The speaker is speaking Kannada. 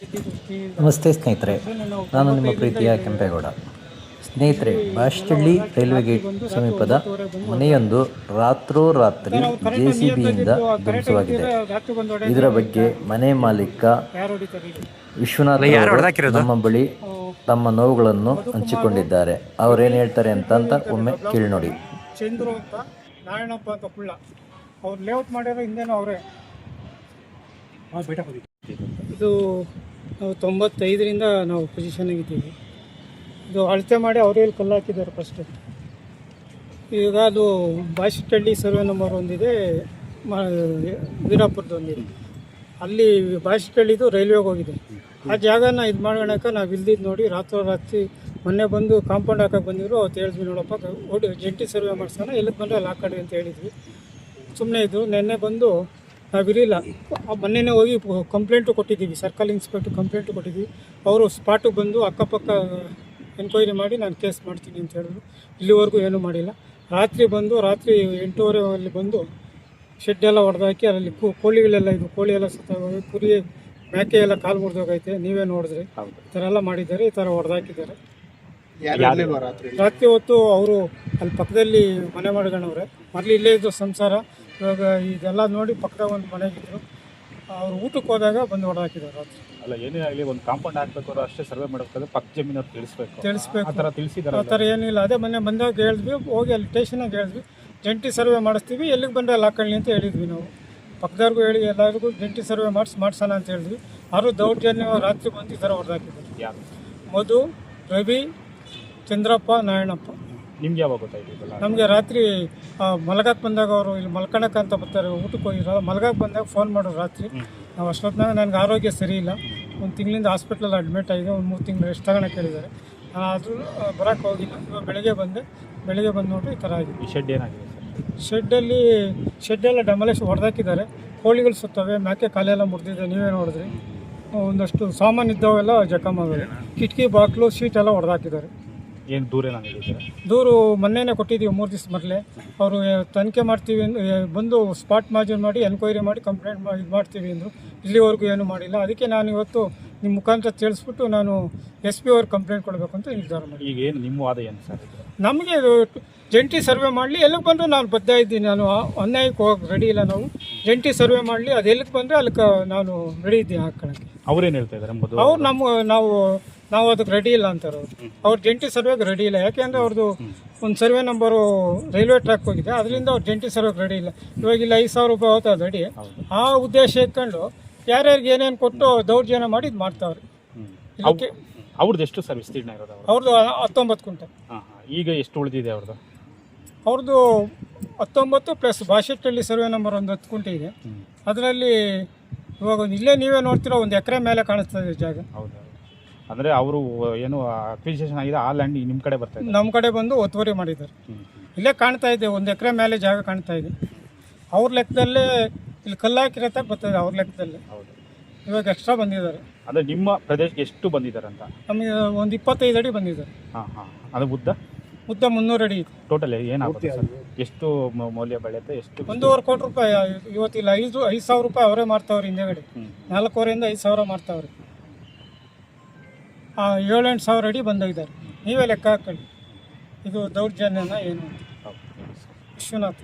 ನಮಸ್ತೆ ಸ್ನೇಹಿತರೆ, ನಾನು ನಿಮ್ಮ ಪ್ರೀತಿಯ ಕೆಂಪೇಗೌಡ. ಸ್ನೇಹಿತರೆ, ಬಾಶೆಟ್ಟಹಳ್ಳಿ ರೈಲ್ವೆ ಗೇಟ್ ಸಮೀಪದ ಮನೆಯೊಂದು ರಾತ್ರೋರಾತ್ರಿ JCBಯಿಂದ ಧ್ವಂಸವಾಗಿದೆ. ಇದರ ಬಗ್ಗೆ ಮನೆ ಮಾಲೀಕ ವಿಶ್ವನಾಥ್ ಅವರು ನಮ್ಮ ಬಳಿ ತಮ್ಮ ನೋವುಗಳನ್ನು ಹಂಚಿಕೊಂಡಿದ್ದಾರೆ. ಅವರೇನು ಹೇಳ್ತಾರೆ ಅಂತ ಒಮ್ಮೆ ಕೇಳಿ ನೋಡಿ. ಚಂದ್ರು ಅಂತ ನಾರಾಯಣಪ್ಪ ಅಂತ ಕುಳ್ಳ ಅವ್ರು ಲೇಔಟ್ ಮಾಡ್ಯಾರ, ಹಿಂದೇನೋ ಅವರೇ. ಇದು ನಾವು 95ರಿಂದ ನಾವು ಪೊಸಿಷನ್ನಾಗಿದ್ದೀವಿ. ಇದು ಅಳತೆ ಮಾಡಿ ಅವರೇ ಕಲ್ಲು ಹಾಕಿದ್ದಾರೆ ಫಸ್ಟು. ಈಗ ಅದು ಬಾಶೆಟ್ಟಹಳ್ಳಿ ಸರ್ವೆ ನಂಬರ್ ಒಂದಿದೆ, ವೀರಾಪುರದೊಂದಿದೆ. ಅಲ್ಲಿ ಬಾಶೆಟ್ಟಹಳ್ಳಿದು ರೈಲ್ವೆಗೆ ಹೋಗಿದೆ. ಆ ಜಾಗನ ಇದು ಮಾಡೋಣಕ್ಕೆ ನಾವು ಇಲ್ದಿದ್ದು ನೋಡಿ ರಾತ್ರೋರಾತ್ರಿ ಮೊನ್ನೆ ಬಂದು ಕಾಂಪೌಂಡ್ ಹಾಕಕ್ಕೆ ಬಂದಿದ್ರು. ಅವತ್ತು ಹೇಳಿದ್ವಿ, ನೋಡಪ್ಪ ಜಂಟಿ ಸರ್ವೆ ಮಾಡ್ಸೋಣ, ಎಲ್ಲಿಗೆ ಬಂದರೆ ಅಲ್ಲಿ ಹಾಕಡಿ ಅಂತ ಹೇಳಿದ್ವಿ. ಸುಮ್ಮನೆ ಇದ್ದು ನೆನ್ನೆ ಬಂದು ನಾವಿರಲಿಲ್ಲ. ಮೊನ್ನೆನೇ ಹೋಗಿ ಕಂಪ್ಲೇಂಟು ಕೊಟ್ಟಿದ್ದೀವಿ, ಸರ್ಕಲ್ ಇನ್ಸ್ಪೆಕ್ಟ್ರ್ ಕಂಪ್ಲೇಂಟು ಕೊಟ್ಟಿದ್ದೀವಿ. ಅವರು ಸ್ಪಾಟಿಗೆ ಬಂದು ಅಕ್ಕಪಕ್ಕ ಎನ್ಕ್ವೈರಿ ಮಾಡಿ ನಾನು ಕೇಸ್ ಮಾಡ್ತೀನಿ ಅಂತ ಹೇಳಿದ್ರು. ಇಲ್ಲಿವರೆಗೂ ಏನೂ ಮಾಡಿಲ್ಲ. ರಾತ್ರಿ 8:30 ಬಂದು ಶೆಡ್ ಎಲ್ಲ ಹೊಡೆದಾಕಿ ಅಲ್ಲಿ ಕೋಳಿಗಳೆಲ್ಲ ಇದು ಕೋಳಿ ಎಲ್ಲ ಸುತ್ತೋಗಿ, ಕುರಿ ಮೇಕೆ ಎಲ್ಲ ಕಾಲು ಮುರಿದೋಗೈತೆ. ನೀವೇ ನೋಡಿದ್ರಿ, ಈ ಥರ ಎಲ್ಲ ಮಾಡಿದ್ದಾರೆ, ಈ ಥರ ಹೊಡೆದಾಕಿದ್ದಾರೆ. ರಾತ್ರಿ ಹೊತ್ತು ಅವರು ಅಲ್ಲಿ ಪಕ್ಕದಲ್ಲಿ ಮನೆ ಮಾಡ್ಕೊಂಡವ್ರೆ. ಮೊದಲು ಇಲ್ಲೇ ಇದ್ದು ಸಂಸಾರ. ಇವಾಗ ಇದೆಲ್ಲ ನೋಡಿ ಪಕ್ಕದಾಗ ಒಂದು ಮನೆಗಿದ್ರು. ಅವ್ರು ಊಟಕ್ಕೆ ಹೋದಾಗ ಬಂದು ಹೊಡೆದಾಕಿದ್ದಾರೆ ರಾತ್ರಿ. ಅಲ್ಲ, ಏನೇ ಆಗಲಿ ಒಂದು ಕಾಂಪೌಂಡ್ ಹಾಕ್ಬೇಕು, ಅಷ್ಟೇ ಸರ್ವೆ ಮಾಡಬೇಕಾದ್ರೆ ಪಕ್ಕ ಜಮೀನವ್ರು ತಿಳಿಸ್ಬೇಕು. ಆ ಥರ ಏನಿಲ್ಲ. ಅದೇ ಮೊನ್ನೆ ಬಂದಾಗ ಹೇಳಿದ್ವಿ, ಹೋಗಿ ಅಲ್ಲಿ ಸ್ಟೇಷನಾಗ ಹೇಳಿದ್ವಿ, ಜಂಟಿ ಸರ್ವೆ ಮಾಡಿಸ್ತೀವಿ, ಎಲ್ಲಿಗೆ ಬಂದರೆ ಅಲ್ಲಿ ಹಾಕೊಳ್ಳಿ ಅಂತ ಹೇಳಿದ್ವಿ. ನಾವು ಪಕ್ಕದವ್ರಿಗೂ ಹೇಳಿ ಎಲ್ಲರಿಗೂ ಜಂಟಿ ಸರ್ವೆ ಮಾಡ್ಸೋಣ ಅಂತ ಹೇಳಿದ್ವಿ. ಅವರು ದೌರ್ಜನ್ಯ ರಾತ್ರಿ ಬಂದು ಈ ಥರ ಹೊಡೆದಾಕಿದ್ದಾರೆ. ಮಧು, ರವಿ, ಚಂದ್ರಪ್ಪ, ನಾರಾಯಣಪ್ಪ. ನಿಮ್ಗೆ ಯಾವಾಗ ಗೊತ್ತಾಯ್ತು? ನಮಗೆ ರಾತ್ರಿ ಮಲಗಕ್ಕೆ ಬಂದಾಗ ಅವರು ಇಲ್ಲಿ ಮಲ್ಕೊಳಕ್ಕೆ ಅಂತ ಬರ್ತಾರೆ, ಊಟಕ್ಕೆ ಹೋಗಿರೋ ಮಲಗಕ್ಕೆ ಬಂದಾಗ ಫೋನ್ ಮಾಡೋರು ರಾತ್ರಿ. ನಾವು ಅಷ್ಟೊತ್ತಿನಾಗ ನನಗೆ ಆರೋಗ್ಯ ಸರಿ ಇಲ್ಲ, ಒಂದು ತಿಂಗಳಿಂದ ಹಾಸ್ಪಿಟ್ಲಲ್ಲಿ ಅಡ್ಮಿಟ್ ಆಗಿದೆ, ಒಂದು 3 ತಿಂಗಳು ರೆಸ್ಟ್ ತಗೊಳಕ್ಕೆ ಹೇಳಿದ್ದಾರೆ. ಆದರೂ ಬರೋಕ್ಕೆ ಹೋಗಿಲ್ಲ. ಇವಾಗ ಬೆಳಗ್ಗೆ ಬಂದು ನೋಡ್ರಿ ಈ ಥರ ಆಗಿದೆ. ಈ ಶೆಡ್ ಏನಾಗಿದೆ ಸರ್? ಶೆಡ್ಡೆಲ್ಲ ಡೆಮಾಲಿಷ್ ಹೊಡೆದಾಕಿದ್ದಾರೆ. ಕೋಳಿಗಳು ಸುತ್ತವೆ, ಮೇಕೆ ಕಾಲೆಲ್ಲ ಮುರಿದಿದೆ, ನೀವೇ ನೋಡಿದ್ರಿ. ಒಂದಷ್ಟು ಸಾಮಾನು ಇದ್ದಾವೆಲ್ಲ ಜಖಮಾಗಿದೆ. ಕಿಟಕಿ ಬಾಕ್ಲು ಶೀಟ್ ಎಲ್ಲ ಹೊಡೆದಾಕಿದ್ದಾರೆ. ಏನು ದೂರ ಏನಾಗಿದೆ? ದೂರು ಮೊನ್ನೆನೇ ಕೊಟ್ಟಿದ್ದೀವಿ, 3 ದಿವಸ ಮೊದಲೇ. ಅವರು ತನಿಖೆ ಮಾಡ್ತೀವಿ ಬಂದು ಸ್ಪಾಟ್ ಮಾಜೂರು ಮಾಡಿ ಎನ್ಕ್ವೈರಿ ಮಾಡಿ ಕಂಪ್ಲೇಂಟ್ ಇದು ಮಾಡ್ತೀವಿ ಅಂದರು. ಇಲ್ಲಿವರೆಗೂ ಏನೂ ಮಾಡಿಲ್ಲ. ಅದಕ್ಕೆ ನಾನು ಇವತ್ತು ನಿಮ್ಮ ಮುಖಾಂತರ ತಿಳಿಸ್ಬಿಟ್ಟು ನಾನು SP ಅವ್ರಿಗೆ ಕಂಪ್ಲೇಂಟ್ ಕೊಡಬೇಕು ಅಂತ ನಿರ್ಧಾರ ಮಾಡಿ. ಈಗ ಏನು ನಿಮ್ಮ ವಾದ ಏನು ಸರ್? ನಮಗೆ ಜಂಟಿ ಸರ್ವೆ ಮಾಡಲಿ, ಎಲ್ಲಿಗೆ ಬಂದರೂ ನಾನು ಬದ್ಧ ಇದ್ದೀನಿ. ನಾನು ಅನ್ಯಾಯಕ್ಕೆ ಹೋಗಕ್ಕೆ ರೆಡಿ ಇಲ್ಲ. ನಾವು ಜಂಟಿ ಸರ್ವೆ ಮಾಡಲಿ, ಅದು ಎಲ್ಲಿಗೆ ಬಂದರೆ ಅಲ್ಲಿಗೆ ನಾನು ರೆಡಿ ಇದ್ದೀನಿ ಹಾಕೋಕ್ಕೆ. ಅವ್ರೇನು ಹೇಳ್ತಾ ಇದ್ದಾರೆ? ಅವ್ರು ನಾವು ಅದಕ್ಕೆ ರೆಡಿ ಇಲ್ಲ ಅಂತಾರೆ. ಅವ್ರು ಜಂಟಿ ಸರ್ವೆಗೆ ರೆಡಿ ಇಲ್ಲ. ಯಾಕೆಂದರೆ ಅವ್ರದ್ದು ಒಂದು ಸರ್ವೆ ನಂಬರು ರೈಲ್ವೆ ಟ್ರ್ಯಾಕ್ ಹೋಗಿದೆ, ಅದರಿಂದ ಅವ್ರು ಜಂಟಿ ಸರ್ವೆಗೆ ರೆಡಿ ಇಲ್ಲ. ಇವಾಗ ಇಲ್ಲಿ 5,000 ರೂಪಾಯಿ ಹೋಗ್ತದೆ ರೆಡಿ. ಆ ಉದ್ದೇಶ ಇಟ್ಕೊಂಡು ಯಾರ್ಯಾರಿಗೆ ಏನೇನು ಕೊಟ್ಟು ದೌರ್ಜನ್ಯ ಮಾಡಿ ಇದು ಮಾಡ್ತಾವ್ರೆ. ಅವ್ರದ್ದು ಎಷ್ಟು ಸರ್ ವಿಸ್ತೀರ್ಣ ಇರೋದು? ಅವ್ರದ್ದು 19 ಕ್ವಿಂಟಲ್. ಈಗ ಎಷ್ಟು ಉಳಿದಿದೆ ಅವ್ರದ್ದು? 19 ಪ್ಲಸ್ ಬಾಶೆಟ್ಟಹಳ್ಳಿ ಸರ್ವೆ ನಂಬರ್ ಒಂದು 10 ಕ್ವಿಂಟಲ್ ಇದೆ. ಅದರಲ್ಲಿ ಇವಾಗ ಇಲ್ಲೇ ನೀವೇ ನೋಡ್ತಿರೋ 1 ಎಕರೆ ಮೇಲೆ ಕಾಣಿಸ್ತಾ ಇದೆ ಜಾಗ. ಹೌದು. ಅಂದರೆ ಅವರು ಏನು ಅಕ್ವಿಸಿಷನ್ ಆಗಿದೆ, ಆ ಲ್ಯಾಂಡ್ ನಿಮ್ಮ ಕಡೆ ಬರ್ತಾ ಇದೆ? ನಮ್ಮ ಕಡೆ ಬಂದು ಒತ್ತುವರಿ ಮಾಡಿದ್ದಾರೆ. ಇಲ್ಲೇ ಕಾಣ್ತಾ ಇದೆ, 1 ಎಕರೆ ಮೇಲೆ ಜಾಗ ಕಾಣ್ತಾ ಇದೆ. ಅವ್ರ ಲೆಕ್ಕದಲ್ಲೇ ಇಲ್ಲಿ ಕಲ್ಲು ಹಾಕಿರತ್ತೆ ಬರ್ತದೆ, ಅವ್ರ ಲೆಕ್ಕದಲ್ಲೇ. ಹೌದು. ಇವಾಗ ಎಕ್ಸ್ಟ್ರಾ ಬಂದಿದ್ದಾರೆ. ಅಂದರೆ ನಿಮ್ಮ ಪ್ರದೇಶಕ್ಕೆ ಎಷ್ಟು ಬಂದಿದ್ದಾರೆ ಅಂತ? ನಮಗೆ ಒಂದು 25 ಅಡಿ ಬಂದಿದ್ದಾರೆ. ಅದು ಉದ್ದ 300 ಅಡಿ ಇದೆ. ಟೋಟಲ್ ಏನಾಗುತ್ತೆ ಸರ್? ಎಷ್ಟು ಮೌಲ್ಯ ಬೆಳೆಯುತ್ತೆ? ಎಷ್ಟು? 1.25 ಕೋಟಿ ರೂಪಾಯಿ. ಇವತ್ತಿಲ್ಲ 5,000 ರೂಪಾಯಿ ಅವರೇ ಮಾಡ್ತಾವ್ರೆ. ಹಿಂದೆಗಡೆ 4,000ರಿಂದ 5,000 ಮಾಡ್ತಾವ್ರೆ. 7-8 ಸಾವಿರ ಅಡಿ ಬಂದಿದ್ದಾರೆ. ನೀವೇ ಲೆಕ್ಕ ಹಾಕೊಳ್ಳಿ, ಇದು ದೌರ್ಜನ್ಯನ ಏನು ಅಂತ. ವಿಶ್ವನಾಥ್.